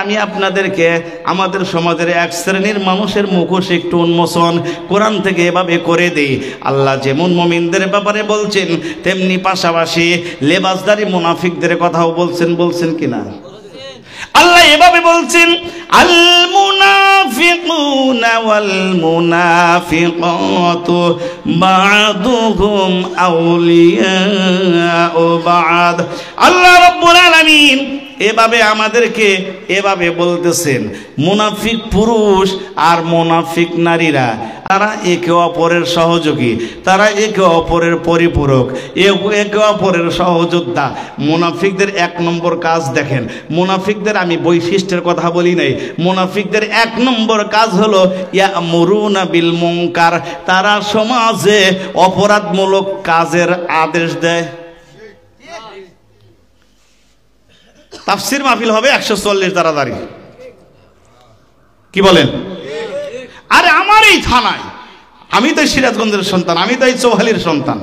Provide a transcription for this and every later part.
আমি আপনাদেরকে আমাদের সমাজের এক শ্রেণীর মানুষের মুখোশ একটু উন্মোচন কোরআন থেকে এভাবে করে দেই। আল্লাহ যেমন মুমিনদের ব্যাপারে বলছেন তেমনি পাশাপাশি লেবাসদারি মুনাফিকদের কথাও বলছেন কিনা? আল্লাহ এভাবে বলছেন, আল মুনাফিকুনা ওয়াল মুনাফিকাতু বা'দুহুম আউলিয়াউ বা'দ। আল্লাহ রাব্বুল আলামিন এভাবে আমাদেরকে এভাবে বলতেছেন, মুনাফিক পুরুষ আর মুনাফিক নারীরা তারা একে অপরের সহযোগী, তারা একে অপরের পরিপূরক, একে অপরের সহযোদ্ধা। মুনাফিকদের এক নম্বর কাজ দেখেন, মুনাফিকদের আমি বৈশিষ্ট্যের কথা বলি নাই, মুনাফিকদের এক নম্বর কাজ হলো ইয়ামুরুনা বিল মুনকার, তারা সমাজে অপরাধমূলক কাজের আদেশ দেয়। তাফসীর মাহফিল হবে 140 তাড়াতাড়ি, কি বলেন? আরে আমার এই থানায়, আমি তো সিরাজগঞ্জের সন্তান, আমি তো এই চৌহালির সন্তান,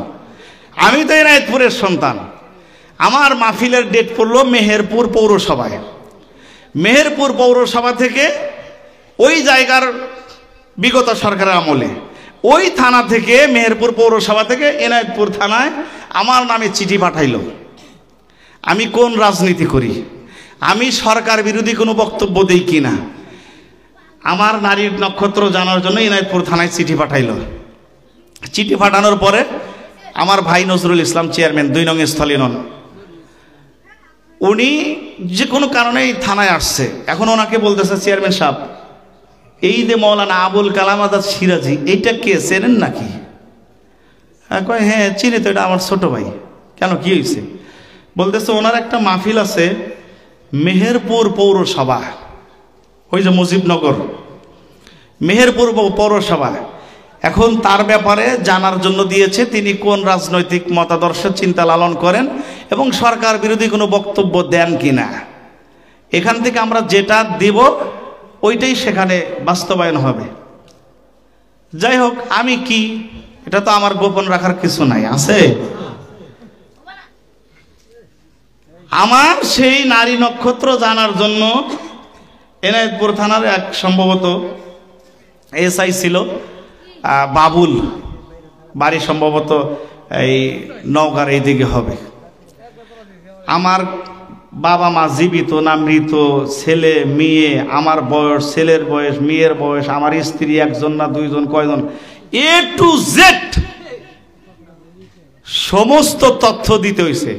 আমি তো এই রায়পুরের সন্তান। আমার মাহফিলের ডেট পড়লো মেহেরপুর পৌরসভায়। মেহেরপুর পৌরসভা থেকে ওই জায়গার বিগত সরকারের আমলে ওই থানা থেকে, মেহেরপুর পৌরসভা থেকে এনায়েতপুর থানায় আমার নামে চিঠি পাঠাইলো। আমি কোন রাজনীতি করি, আমি সরকার বিরোধী কোনো বক্তব্য দিই কিনা, আমার নারীর নক্ষত্র জানার জন্য এনায়েতপুর থানায় চিঠি পাঠাইলো। চিঠি পাঠানোর পরে আমার ভাই নজরুল ইসলাম চেয়ারম্যান 2 নং স্থলী নন, উনি যে কোনো কারণে থানায় আসছে। এখন ওনাকে বলতেছে, চেয়ারম্যান সাহেব, এই যে মৌলানা আবুল কালাম আজাদ সিরাজি, এইটা কে, চেনেন নাকি? কয় হ্যাঁ চিনি তো, এটা আমার ছোট ভাই। কেন, কি হয়েছে? বলতেছে ওনার একটা মাহফিল আছে মেহেরপুর পৌরসভা, ওই যে মুজিবনগর, মেহেরপুর পৌরসভা। এখন তার ব্যাপারে জানার জন্য দিয়েছে তিনি কোন রাজনৈতিক মতাদর্শের চিন্তা লালন করেন এবং সরকার বিরোধী কোনো বক্তব্য দেন কিনা। এখান থেকে আমরা যেটা দিব ওইটাই সেখানে বাস্তবায়ন হবে। যাই হোক, আমি কি, এটা তো আমার গোপন রাখার কিছু নাই, আছে? আমার সেই নারী নক্ষত্র জানার জন্য এনায়েতপুর থানার এক সম্ভবত এসআই ছিল, বাবুল, বাড়ি সম্ভবত এই নওগাঁর এই দিকে হবে। আমার বাবা মা জীবিত না মৃত, ছেলে মেয়ে, আমার বয়স, ছেলের বয়স, মেয়ের বয়স, আমার স্ত্রী একজন না দুইজন, কয়জন, এ টু জেড সমস্ত তথ্য দিতে হয়েছে।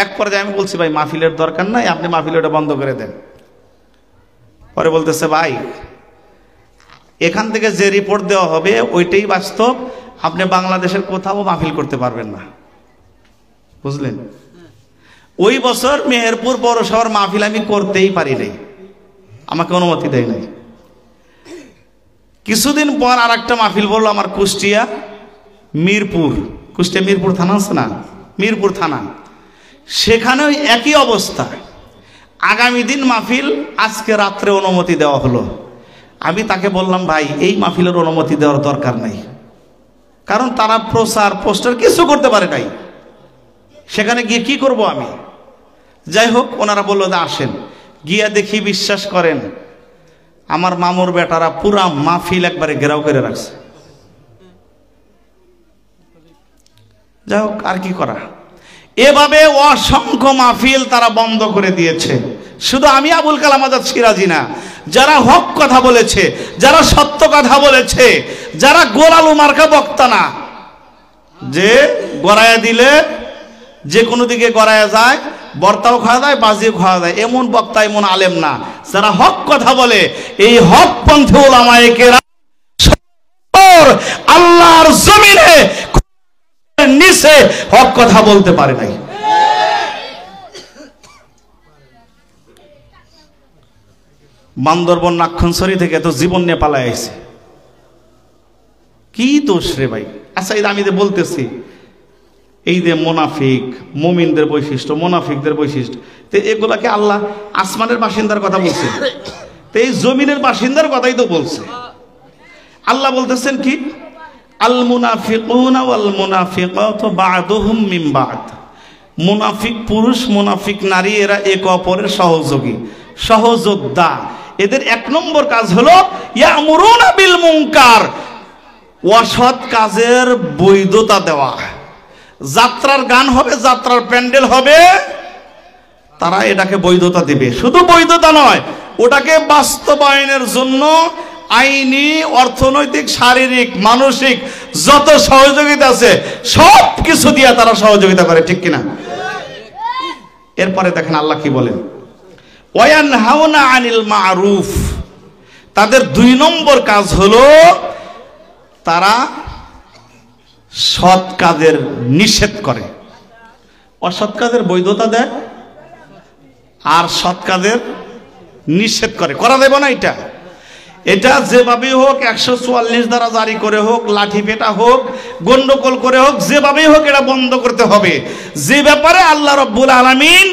এক পর্যায়ে আমি বলছি, ভাই মাহফিলের দরকার নাই, আপনি মাহফিল ওটা বন্ধ করে দেন। পরে বলতেছে, ভাই এখান থেকে যে রিপোর্ট দেওয়া হবে ওইটাই বাস্তব, আপনি বাংলাদেশের কোথাও মাহফিল করতে পারবেন না, বুঝলেন? ওই বছর মেহেরপুর পৌরসভার মাহফিল আমি করতেই পারি নাই, আমাকে অনুমতি দেয় নাই। কিছুদিন পর আর একটা মাহফিল বললো আমার কুষ্টিয়া মিরপুর, কুষ্টিয়া মিরপুর থানা আছে না, মিরপুর থানা, সেখানেও একই অবস্থা। আগামী দিন মাহফিল, আজকে রাত্রে অনুমতি দেওয়া হলো। আমি তাকে বললাম, ভাই এই মাহফিলের অনুমতি দেওয়ার দরকার নাই, কারণ তারা প্রচার পোস্টার কিছু করতে পারে নাই, সেখানে গিয়ে কি করব আমি? যাই হোক, ওনারা বললো যে আসেন, গিয়া দেখি, বিশ্বাস করেন আমার মামুর বেটারা পুরা মাহফিল একবারে ঘেরাও করে রাখছে। যাই হোক, আর কি করা, এভাবে অসংখ্য মাহফিল তারা বন্ধ করে দিয়েছে। শুধু আমি আবুল কালাম আজাদ সিরাজি না, যারা হক কথা বলেছে, যারা সত্য কথা বলেছে, যারা গোলালু মার্কা বক্তা না, যে গড়াইয়া দিলে যে কোনো দিকে গড়াইয়া যায়, বর্তাও খাওয়া যায়, বাজিও খাওয়া যায়, এমন বক্তা, এমন আলেম না। যারা হক কথা বলে, এই হক পন্থী উলামায়ে কেরাম আল্লাহর জমিনে নিচে হক কথা বলতে পারে নাই। বান্দরবন নাক্ষণছড়ি থেকে তো জীবন নিয়ে পালায় আইছে, কি দোষ রে ভাই? আচ্ছা, এই আমি যে বলতেছি, এই যে মুনাফিক, মুমিনদের বৈশিষ্ট্য, মুনাফিকদের বৈশিষ্ট্য, তো এগুলাকে আল্লাহ আসমানের বাসিন্দার কথা বলছে, তো এই জমিনের বাসিন্দার কথাই তো বলছে। আল্লাহ বলতেছেন কি, আল মুনাফিকুনা ওয়াল মুনাফিকাতু বা'দুহুম মিন বা'দ। মুনাফিক পুরুষ, মুনাফিক নারী, এরা একে অপরের সহযোগী। সহযোদ্ধা। এদের এক নম্বর কাজ হলো ইয়ামুরুনা বিল মুনকার, অসৎ কাজের বৈধতা দেওয়া। যাত্রার গান হবে, যাত্রার প্যান্ডেল হবে, তারা এটাকে বৈধতা দিবে। শুধু বৈধতা নয়, ওটাকে বাস্তবায়নের জন্য আইনি, অর্থনৈতিক, শারীরিক, মানসিক যত সহযোগিতা আছে সব কিছু দিয়ে তারা সহযোগিতা করে, ঠিক কিনা? এরপরে দেখেন আল্লাহ কি বলেন, ওয়ায়ানহাউনা আনিল মারুফ। তাদের 2 নম্বর কাজ হলো তারা সৎ কাজের নিষেধ করে। অসৎ কাজের বৈধতা দেয় আর সৎ কাজের নিষেধ করে। করা দেব না এটা, এটা যেভাবেই হোক, 144 দ্বারা জারি করে হোক, লাঠি পেটা হোক, গন্ডগোল করে হোক, যেভাবেই হোক এটা বন্ধ করতে হবে। যে ব্যাপারে আল্লাহ রাব্বুল আলামিন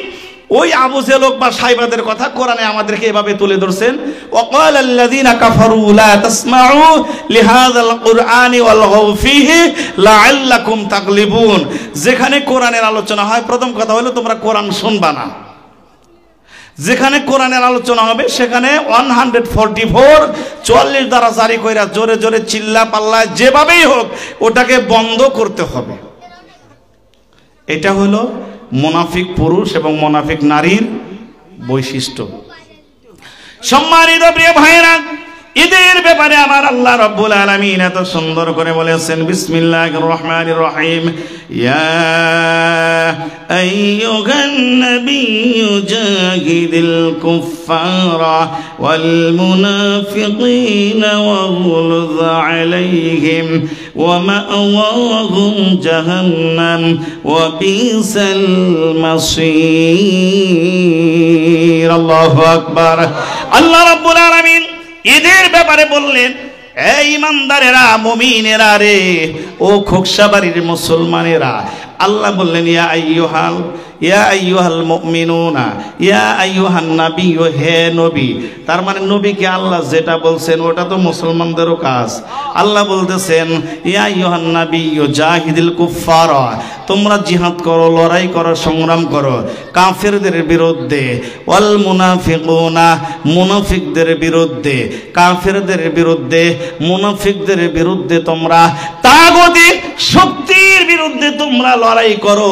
ওই আবু জেহল বা সাইবাদের কথা কোরআনে আমাদেরকে এভাবে তুলে ধরছেন, ওয়াকালাল্লাযীনা কাফারু লা তাসমাউ লিহাযাল কুরআনি ওয়ালগাউ ফীহি লাআল্লাকুম তাগলিবুন। যেখানে কোরআনের আলোচনা হয় প্রথম কথা হলো তোমরা কোরআন শুনবা না। যেখানে কোরআনের আলোচনা হবে সেখানে 144 দ্বারা জারি কইরা জোরে জোরে চিল্লা পাল্লা যেভাবেই হোক ওটাকে বন্ধ করতে হবে। এটা হলো মুনাফিক পুরুষ এবং মুনাফিক নারীর বৈশিষ্ট্য। সম্মানিত প্রিয় ভাইরা, ঈদের ব্যাপারে আমার আল্লাহ রাব্বুল আলামিন এত সুন্দর করে বলেছেন, বিসমিল্লাহির রহমানির রহিম, ইয়া আইয়ুহান নাবিয়্যু জাহিদিল কুফফারা ওয়াল মুনাফিকিনা ওয়াগলুয আলাইহিম ওয়া মা'ওয়াহুম জাহান্নাম ওয়া বিসাল মাসীর। আল্লাহু আকবার। আল্লাহ রাব্বুল আলামিন ঈদের ব্যাপারে বললেন, এই ইমানদারেরা, মুমিনেরা রে, ও খোকসাবাড়ির মুসলমানেরা, আল্লাহ বললেন ইয়া আইয়ুহাল মুমিনুনা ইয়া আইয়ুহান নাবিয়্যু, হে নবী। তার মানে নবীকে আল্লাহ যেটা বলছেন ওটা তো মুসলমানদেরও কাজ। আল্লাহ বলতেছেন ইয়া আইয়ুহান নাবিয়্যু জাহিদিল কুফফারা, তোমরা জিহাদ করো, লড়াই করো, সংগ্রাম করো কাফেরদের বিরুদ্ধে, ওয়াল মুনাফিকুনা, মুনাফিকদের বিরুদ্ধে, কাফেরদের বিরুদ্ধে, মুনাফিকদের বিরুদ্ধে তোমরা তাগুতি শক্তির বিরুদ্ধে তোমরা লড়াই করো,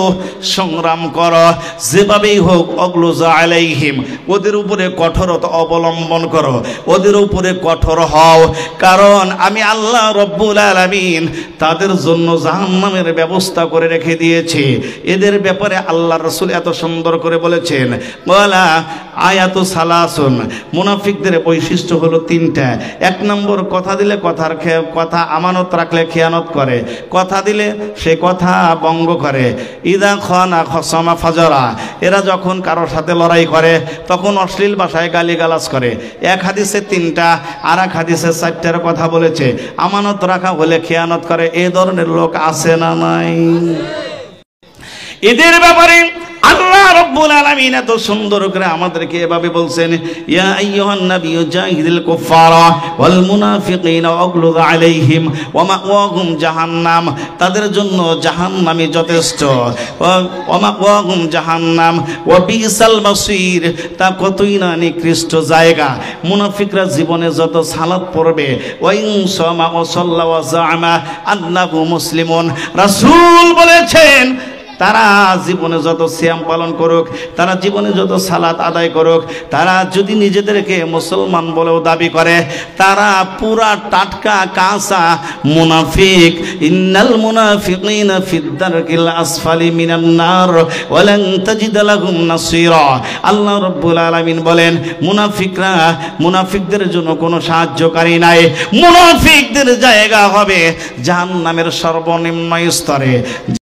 সংগ্রাম করো, যেভাবেই হোক। অগলুযা আলাইহিম, ওদের উপরে কঠোরতা অবলম্বন করো, ওদের উপরে কঠোর হও, কারণ আমি আল্লাহ রব্বুল আলামিন তাদের জন্য জাহান্নামের ব্যবস্থা করে রেখে দিয়েছি। এদের ব্যাপারে আল্লাহ রাসূল এত সুন্দর করে বলেছেন, ওয়ালা আয়াতু সালাসুন, মুনাফিকদের বৈশিষ্ট্য হলো 3টা। 1 নম্বর, কথা দিলে কথা আমানত রাখলে খেয়ানত করে, কথা দিলে সে কথা ভঙ্গ করে। ইদা খানা খসামা ফাজারা, এরা যখন কারোর সাথে লড়াই করে তখন অশ্লীল ভাষায় গালিগালাজ করে। 1 হাদিসে 3টা, আর 1 হাদিসে 4টার কথা বলেছে। আমানত রাখা হলে খেয়ানত করে। এই ধরনের লোক আছে না নাই? এদের ব্যাপারে আল্লাহ রাব্বুল আলামিন এত সুন্দর করে আমাদেরকে এভাবে বলছেন, ইয়া আইয়ুহান নাবিয়্যু জাহিদিল কুফফারা ওয়াল মুনাফিকিনা ওয়াগলুয আলাইহিম ওয়া মা'ওয়াহুম জাহান্নাম, তাদের জন্য জাহান্নামই যথেষ্ট। ওয়া মা'ওয়াহুম জাহান্নাম ওয়া বিসাল মাসীর, তা কতই না নিকৃষ্ট জায়গা। মুনাফিকরা জীবনে যত সালাত পড়বে, ওয়া ইনসামা ওয়া সাল্লা ওয়া জাআমা আন্নাহু মুসলিমুন, রাসূল বলেছেন তারা জীবনে যত সিয়াম পালন করুক, তারা জীবনে যত সালাত আদায় করুক, তারা যদি নিজেদেরকে মুসলমান বলেও দাবি করে, তারা পুরা টাটকা কাঁচা মুনাফিক। ইন্নাল মুনাফিকিনা ফিদ-দারকিল আসফালি মিনান নার ওয়া লান তাজিদ লাহুম নাসীরা। আল্লাহ রাব্বুল আলামিন বলেন, মুনাফিকরা, মুনাফিকদের জন্য কোনো সাহায্যকারী নাই। মুনাফিকদের জায়গা হবে জাহান্নামের সর্বনিম্ন স্তরে।